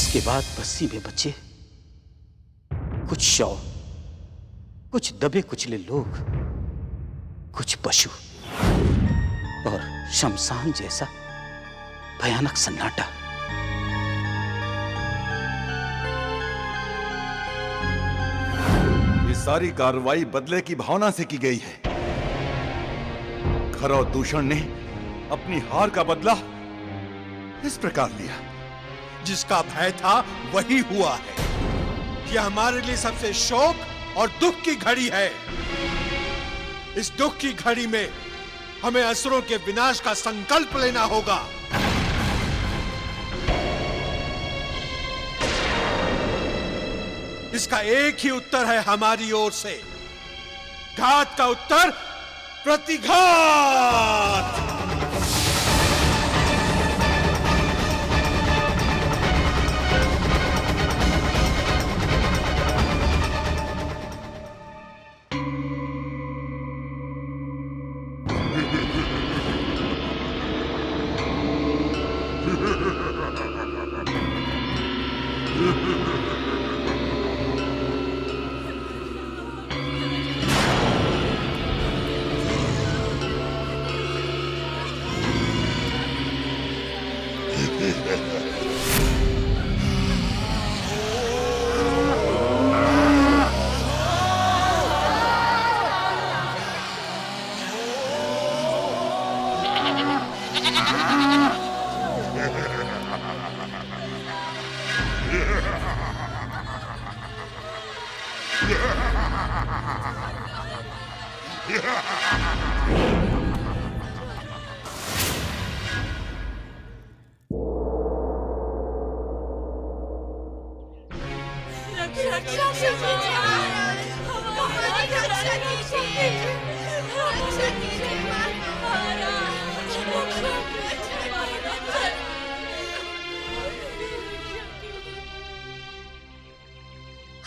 इसके बाद बस्ती में बचे कुछ शव, कुछ दबे कुचले लोग, कुछ पशु और शमशान जैसा भयानक सन्नाटा। ये सारी कार्रवाई बदले की भावना से की गई है। खरौ दूषण ने अपनी हार का बदला इस प्रकार लिया। जिसका भय था वही हुआ है। यह हमारे लिए सबसे शोक और दुख की घड़ी है। इस दुख की घड़ी में हमें असुरों के विनाश का संकल्प लेना होगा। इसका एक ही उत्तर है हमारी ओर से। घात का उत्तर प्रतिघात।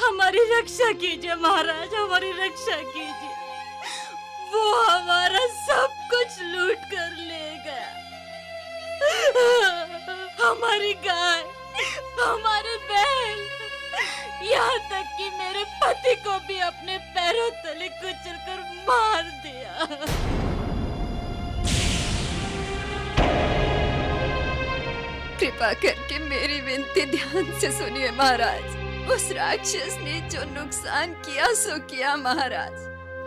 हमारी रक्षा कीजिए महाराज, हमारी रक्षा कीजिए। वो हमारा सब कुछ लूट कर ले गया। हमारी गाय, हमारे बैल, यहाँ तक कि मेरे पति को भी अपने पैरों तले कुचलकर मार दिया। कृपा करके मेरी विनती ध्यान से सुनिए महाराज। उस राक्षस ने जो नुकसान किया सो किया महाराज,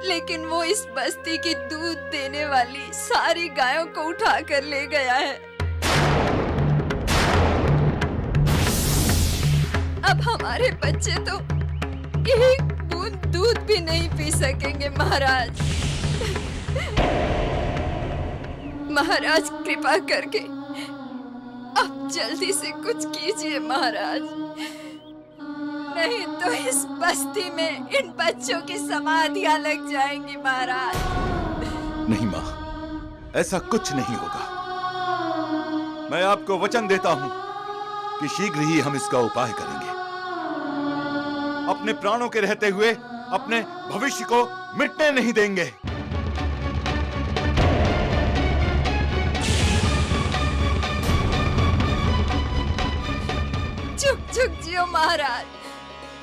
लेकिन वो इस बस्ती की दूध देने वाली सारी गायों को उठा कर ले गया है। अब हमारे बच्चे तो एक बूंद दूध भी नहीं पी सकेंगे महाराज। महाराज कृपा करके अब जल्दी से कुछ कीजिए महाराज, नहीं तो इस बस्ती में इन बच्चों की समाधियां लग जाएंगी महाराज। नहीं माँ, ऐसा कुछ नहीं होगा। मैं आपको वचन देता हूँ कि शीघ्र ही हम इसका उपाय करेंगे। अपने प्राणों के रहते हुए अपने भविष्य को मिटने नहीं देंगे। जुग जुग जियो महाराज,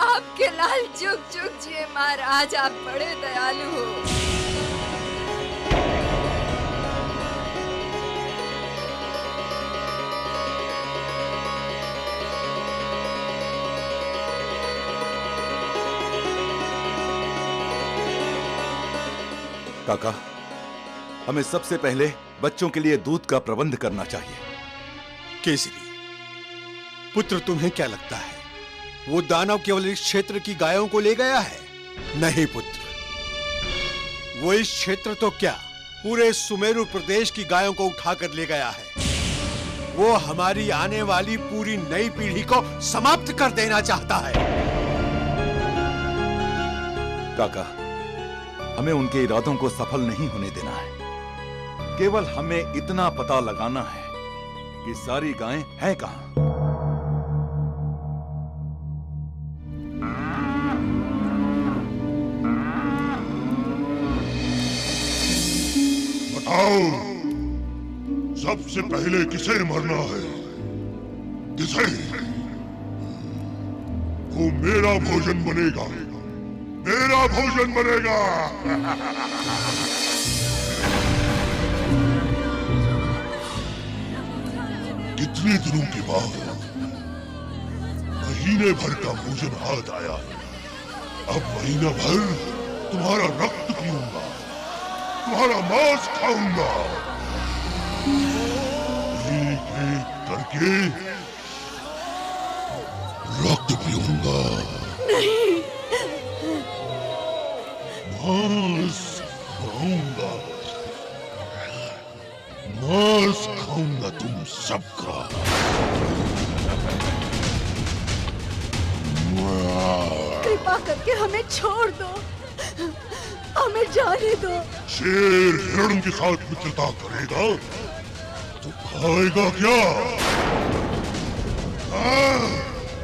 आपके लाल जुग जुग जिए महाराज, आप बड़े दयालु हो। काका, हमें सबसे पहले बच्चों के लिए दूध का प्रबंध करना चाहिए। केसरी पुत्र, तुम्हें क्या लगता है वो दानव केवल इस क्षेत्र की गायों को ले गया है? नहीं पुत्र, वो इस क्षेत्र तो क्या पूरे सुमेरु प्रदेश की गायों को उठाकर ले गया है। वो हमारी आने वाली पूरी नई पीढ़ी को समाप्त कर देना चाहता है। काका, हमें उनके इरादों को सफल नहीं होने देना है। केवल हमें इतना पता लगाना है कि सारी गायें हैं कहां। बताओ, सबसे पहले किसे मरना है? किसे? वो मेरा भोजन बनेगा, मेरा भोजन बनेगा। कितने दिनों के बाद महीने भर का भोजन हाथ आया। अब महीना भर तुम्हारा रक्त पीऊंगा, तुम्हारा मांस खाऊंगा, एक एक करके रक्त पीऊंगा। नहीं, मांस खाऊंगा, मांस खाऊंगा तुम सबका। कृपा करके हमें छोड़ दो, हमें जाने दो। शेर हिरण के साथ मित्रता करेगा तो खाएगा क्या?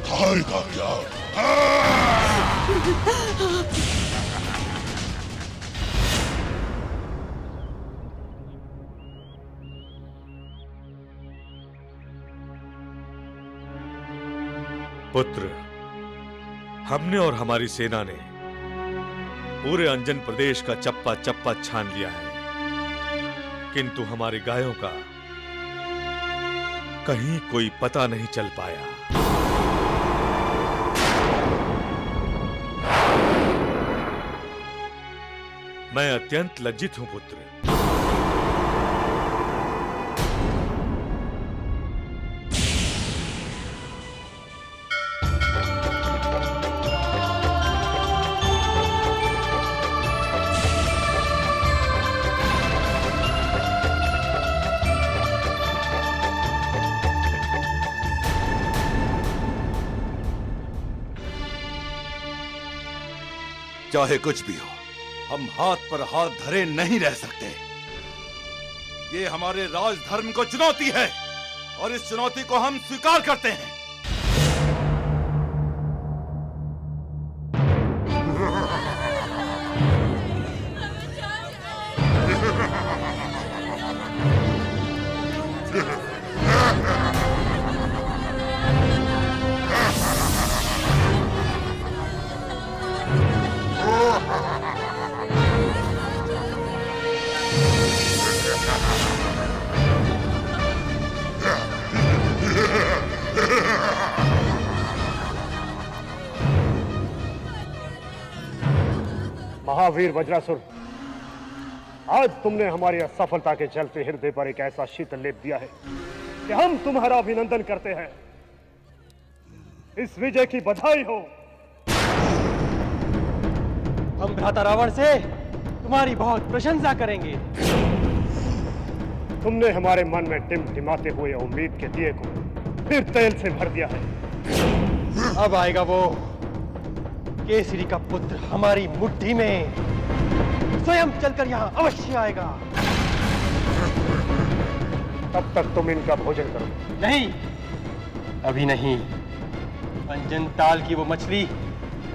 खाएगा क्या? पुत्र, हमने और हमारी सेना ने पूरे अंजन प्रदेश का चप्पा चप्पा छान लिया है, किंतु हमारी गायों का कहीं कोई पता नहीं चल पाया। मैं अत्यंत लज्जित हूं पुत्र। चाहे कुछ भी हो, हम हाथ पर हाथ धरे नहीं रह सकते। ये हमारे राजधर्म को चुनौती है और इस चुनौती को हम स्वीकार करते हैं। महावीर वज्रासुर, आज तुमने हमारी असफलता के चलते हृदय पर एक ऐसा शीतल लेप दिया है कि हम तुम्हारा अभिनंदन करते हैं। इस विजय की बधाई हो। हम भ्राता रावण से तुम्हारी बहुत प्रशंसा करेंगे। तुमने हमारे मन में टिमटिमाते हुए उम्मीद के दिए को फिर तेल से भर दिया है। अब आएगा वो केसरी का पुत्र हमारी मुट्ठी में, स्वयं चलकर यहाँ अवश्य आएगा। तब तक तुम इनका भोजन करो। नहीं, अभी नहीं। अंजन ताल की वो मछली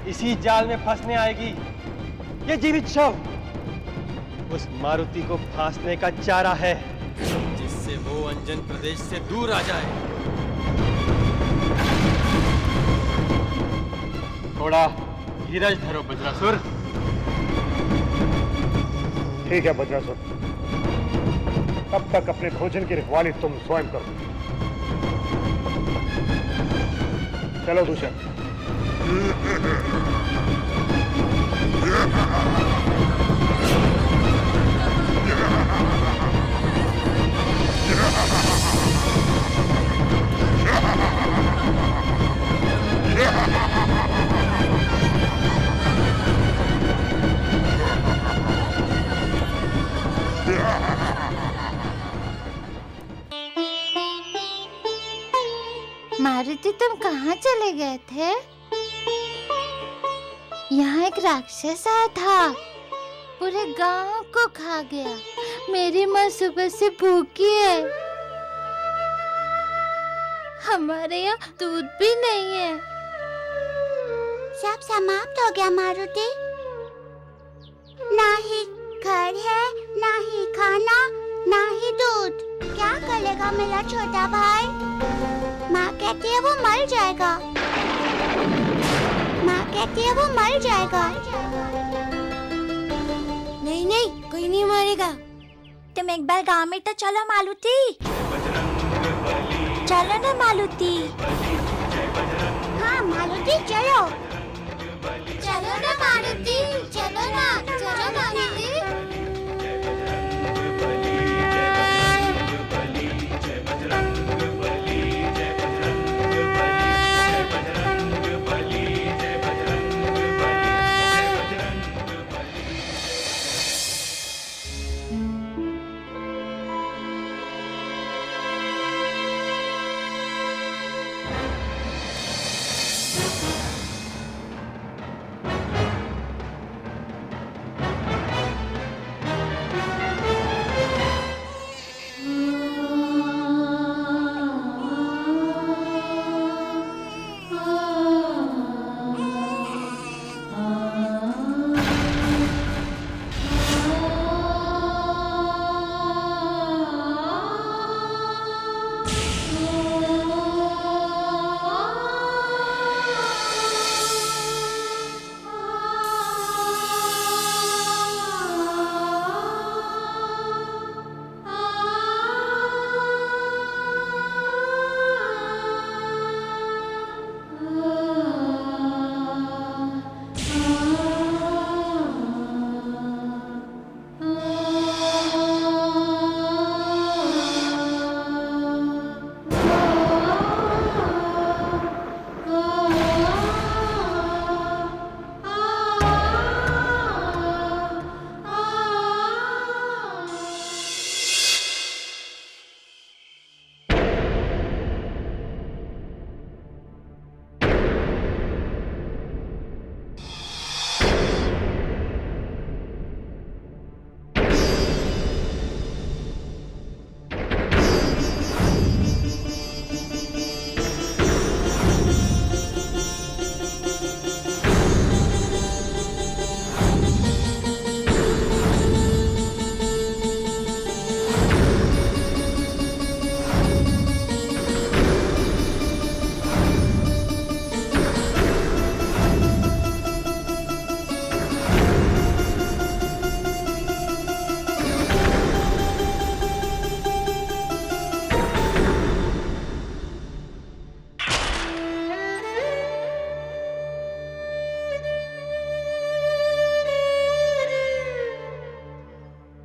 इसी जाल में फंसने आएगी। ये जीवित शव उस मारुति को फांसने का चारा है, जिससे वो अंजन प्रदेश से दूर आ जाए। थोड़ा धीरज धरो वज्रासुर। ठीक है वज्रासुर, तब तक अपने भोजन की रखवाली तुम स्वयं करो। चलो दूषण। मारुति, तुम कहाँ चले गए थे? यहाँ एक राक्षस आया था, पूरे गांव को खा गया। मेरी माँ सुबह से भूखी है। हमारे यहाँ दूध भी नहीं है। सब समाप्त हो गया मारुति। ना ही घर है, ना ही खाना, ना ही दूध। क्या करेगा मेरा छोटा भाई? माँ कहती है वो मर जाएगा। कहती है वो मर जाएगा। नहीं नहीं, कोई नहीं मरेगा। तुम एक बार गांव में तो चलो मालूती। चलो ना मालूती। हाँ मालूती चलो। चलो ना मालूती, चलो ना, चलो मालूती।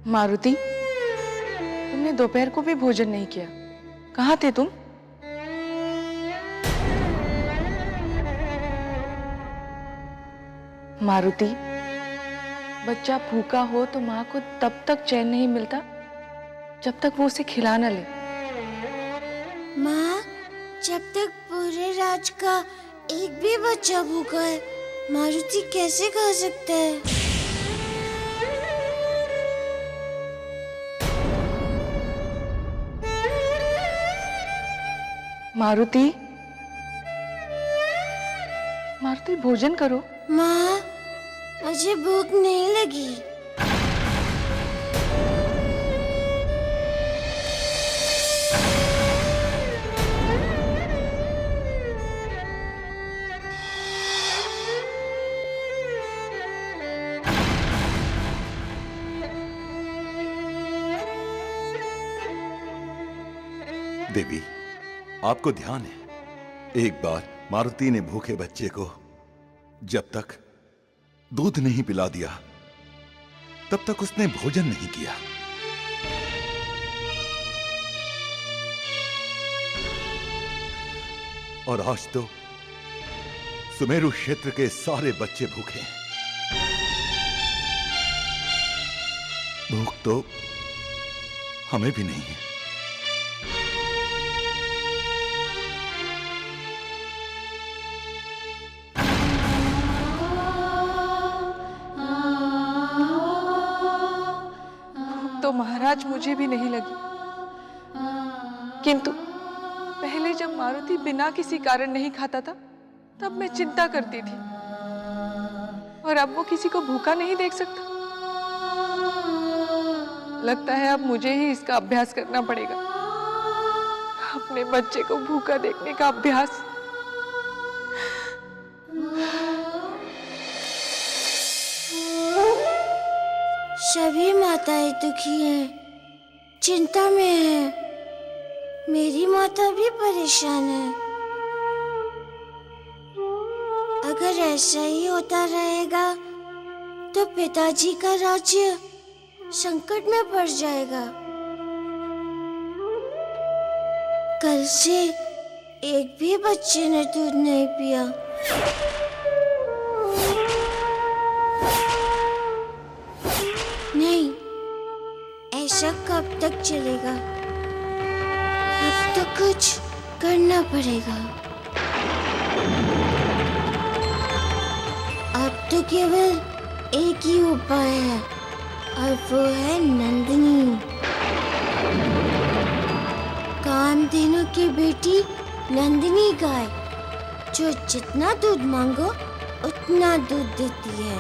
मारुति, तुमने दोपहर को भी भोजन नहीं किया। कहाँ थे तुम? मारुति, बच्चा भूखा हो तो माँ को तब तक चैन नहीं मिलता जब तक वो उसे खिला न ले। माँ, जब तक पूरे राज का एक भी बच्चा भूखा है, मारुति कैसे खा सकता है? मारुति, मारुति भोजन करो। माँ, मुझे भूख नहीं लगी। देवी, आपको ध्यान है, एक बार मारुति ने भूखे बच्चे को जब तक दूध नहीं पिला दिया तब तक उसने भोजन नहीं किया। और आज तो सुमेरु क्षेत्र के सारे बच्चे भूखे हैं। भूख तो हमें भी नहीं है। तो महाराज मुझे भी नहीं लगी, किंतु पहले जब मारुति बिना किसी कारण नहीं खाता था तब मैं चिंता करती थी, और अब वो किसी को भूखा नहीं देख सकता। लगता है अब मुझे ही इसका अभ्यास करना पड़ेगा, अपने बच्चे को भूखा देखने का अभ्यास। सभी माताएं दुखी हैं, चिंता में हैं। मेरी माता भी परेशान है। अगर ऐसा ही होता रहेगा तो पिताजी का राज्य संकट में पड़ जाएगा। कल से एक भी बच्चे ने दूध नहीं पिया। नहीं, ऐसा कब तक चलेगा? अब तो कुछ करना पड़ेगा। अब तो केवल एक ही उपाय है और वो है नंदिनी, कामधेनु की बेटी नंदिनी गाय, जो जितना दूध मांगो उतना दूध देती है।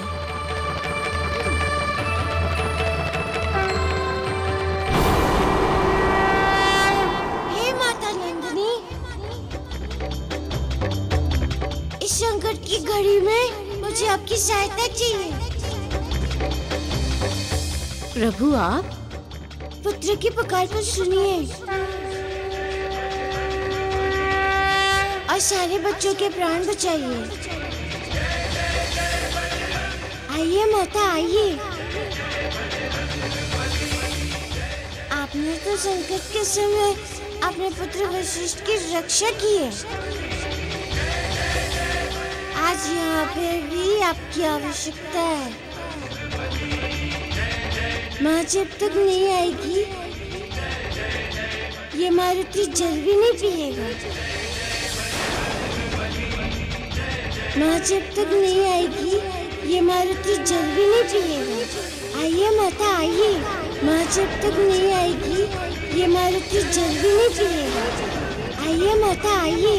हे माता नंदिनी, इस संकट की घड़ी में मुझे आपकी सहायता चाहिए। प्रभु आप पुत्र की पुकार को सुनिए और सारे बच्चों के प्राण बचाइए। आइए माता, आइए। आपने तो संकट के समय अपने पुत्र वशिष्ठ की रक्षा की है। आज यहाँ पे भी आपकी आवश्यकता है। माँ जब तक नहीं आएगी ये मारुति जल भी नहीं पिएगा। माँ जब तक नहीं आएगी ये मारुति जल भी नहीं पिएगा। आइए माता, आइए। माँ जब तक नहीं आएगी ये मारुति जल भी नहीं पिएगा। आइए माता, आइए।